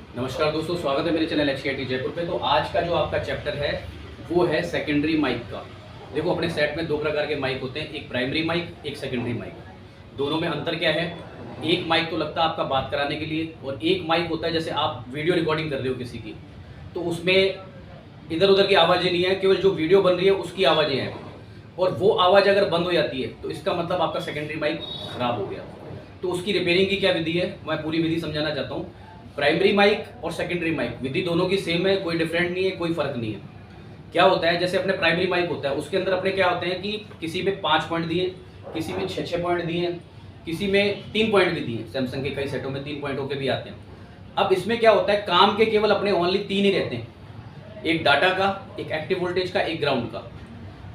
नमस्कार दोस्तों, स्वागत है मेरे चैनल HKIT जयपुर पे। तो आज का जो आपका चैप्टर है वो है सेकेंडरी माइक का। देखो, अपने सेट में दो प्रकार के माइक होते हैं, एक प्राइमरी माइक, एक सेकेंडरी माइक। दोनों में अंतर क्या है? एक माइक तो लगता है आपका बात कराने के लिए, और एक माइक होता है जैसे आप वीडियो रिकॉर्डिंग कर रहे हो किसी की, तो उसमें इधर उधर की आवाज़ें नहीं है, केवल जो वीडियो बन रही है उसकी आवाज़ें हैं। और वो आवाज़ अगर बंद हो जाती है तो इसका मतलब आपका सेकेंडरी माइक ख़राब हो गया। तो उसकी रिपेयरिंग की क्या विधि है, मैं पूरी विधि समझाना चाहता हूँ। प्राइमरी माइक और सेकेंडरी माइक विधि दोनों की सेम है, कोई डिफरेंट नहीं है, कोई फर्क नहीं है। क्या होता है, जैसे अपने प्राइमरी माइक होता है उसके अंदर अपने क्या होते हैं कि किसी में 5 पॉइंट दिए, किसी में 6 पॉइंट दिए, किसी में 3 पॉइंट भी दिए। सैमसंग के कई सेटों में 3 पॉइंट होके भी आते हैं। अब इसमें क्या होता है, काम के केवल अपने ओनली 3 ही रहते हैं, एक डाटा का, एक एक्टिव वोल्टेज का, एक ग्राउंड का।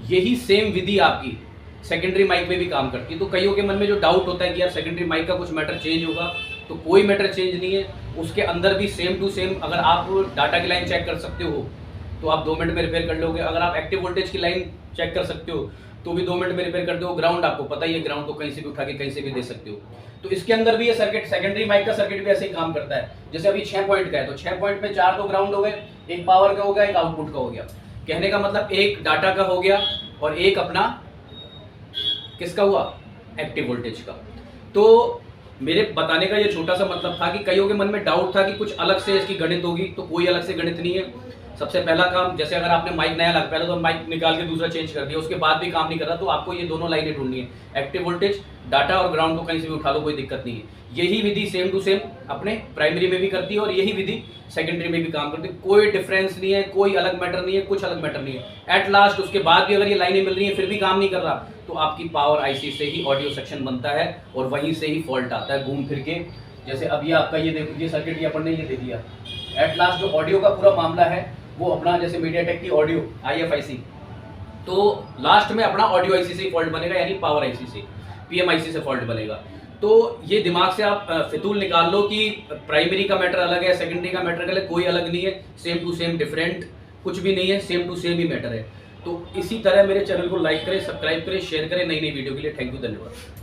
यही सेम विधि आपकी सेकेंडरी माइक में भी काम करती है। तो कईयों के मन में जो डाउट होता है कि यार सेकेंडरी माइक का कुछ मैटर चेंज होगा, तो कोई मैटर चेंज नहीं है। उसके अंदर भी सेम टू सेम, अगर आप डाटा की लाइन चेक कर सकते हो तो आप 2 मिनट में रिपेयर कर लोगे। अगर आप एक्टिव वोल्टेज की लाइन चेक कर सकते हो तो भी 2 मिनट में रिपेयर कर दो। ग्राउंड आपको पता ही है, ग्राउंड को कहीं से भी उठा के कहीं से भी दे सकते हो। तो इसके अंदर भी ये सर्किट, सेकेंडरी माइक का सर्किट भी ऐसे ही काम करता है। जैसे अभी 6 पॉइंट का है तो 6 पॉइंट में 4 तो ग्राउंड हो गए, एक पावर का हो गया, एक आउटपुट का हो गया। कहने का मतलब एक डाटा का हो गया और एक अपना किसका हुआ, एक्टिव वोल्टेज का। तो मेरे बताने का ये छोटा सा मतलब था कि कईयों के मन में डाउट था कि कुछ अलग से इसकी गणित होगी, तो कोई अलग से गणित नहीं है। सबसे पहला काम, जैसे अगर आपने माइक नया लगा, पहले तो माइक निकाल के दूसरा चेंज कर दिया, उसके बाद भी काम नहीं कर रहा, तो आपको ये दोनों लाइनें ढूंढनी है, एक्टिव वोल्टेज, डाटा और ग्राउंड को कहीं से भी उठा लो, कोई दिक्कत नहीं है। यही विधि सेम टू सेम अपने प्राइमरी में भी करती है और यही विधि सेकेंडरी में भी काम करती है। कोई डिफरेंस नहीं है, कोई अलग मैटर नहीं है, कुछ अलग मैटर नहीं है। एट लास्ट उसके बाद भी अगर ये लाइनें मिल रही है फिर भी काम नहीं कर रहा, तो आपकी पावर आईसी से ही ऑडियो सेक्शन बनता है और वहीं से ही फॉल्ट आता है घूम फिर के। जैसे अभी आपका ये देखो, ये सर्किट ये अपन ने ये दे दिया। एट लास्ट जो ऑडियो का पूरा मामला है वो अपना, जैसे मीडियाटेक की ऑडियो IFIC, तो लास्ट में अपना ऑडियो आईसी से फॉल्ट बनेगा, यानी पावर आईसी से, PMIC से फॉल्ट बनेगा। तो ये दिमाग से आप फितूल निकाल लो कि प्राइमरी का मैटर अलग है, सेकेंडरी का मैटर अलग है, कोई अलग नहीं है। सेम टू सेम, डिफरेंट कुछ भी नहीं है, सेम टू सेम ही मैटर है। तो इसी तरह मेरे चैनल को लाइक करें, सब्सक्राइब करें, शेयर करें नई नई वीडियो के लिए। थैंक यू, धन्यवाद।